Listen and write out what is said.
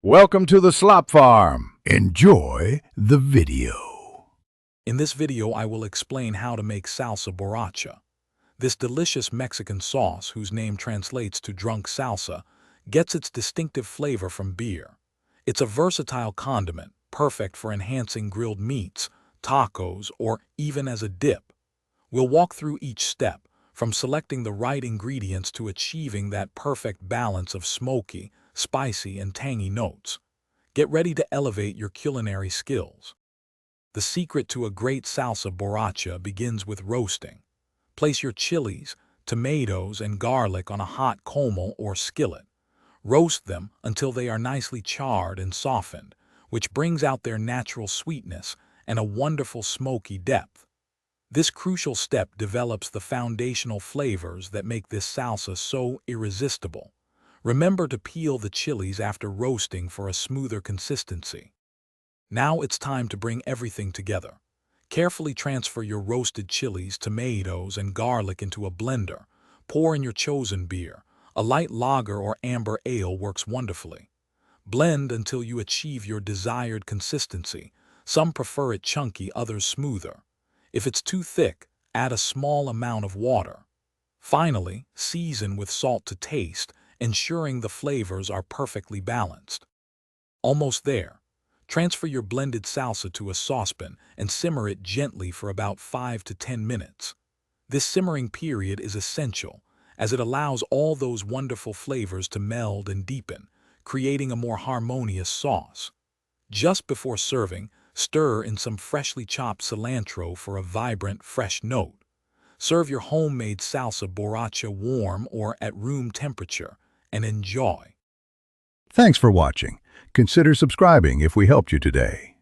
Welcome to the Slop Farm. Enjoy the video. In this video, I will explain how to make salsa borracha. This delicious Mexican sauce, whose name translates to drunk salsa, gets its distinctive flavor from beer. It's a versatile condiment, perfect for enhancing grilled meats, tacos, or even as a dip. We'll walk through each step, from selecting the right ingredients to achieving that perfect balance of smoky, spicy, and tangy notes. Get ready to elevate your culinary skills. The secret to a great salsa borracha begins with roasting. Place your chilies, tomatoes, and garlic on a hot comal or skillet. Roast them until they are nicely charred and softened, which brings out their natural sweetness and a wonderful smoky depth. This crucial step develops the foundational flavors that make this salsa so irresistible. Remember to peel the chilies after roasting for a smoother consistency. Now it's time to bring everything together. Carefully transfer your roasted chilies, tomatoes, and garlic into a blender. Pour in your chosen beer. A light lager or amber ale works wonderfully. Blend until you achieve your desired consistency. Some prefer it chunky, others smoother. If it's too thick, add a small amount of water. Finally, season with salt to taste, ensuring the flavors are perfectly balanced. Almost there. Transfer your blended salsa to a saucepan and simmer it gently for about 5 to 10 minutes. This simmering period is essential, as it allows all those wonderful flavors to meld and deepen, creating a more harmonious sauce. Just before serving, stir in some freshly chopped cilantro for a vibrant, fresh note. Serve your homemade salsa borracha warm or at room temperature, and enjoy. Thanks for watching. Consider subscribing if we helped you today.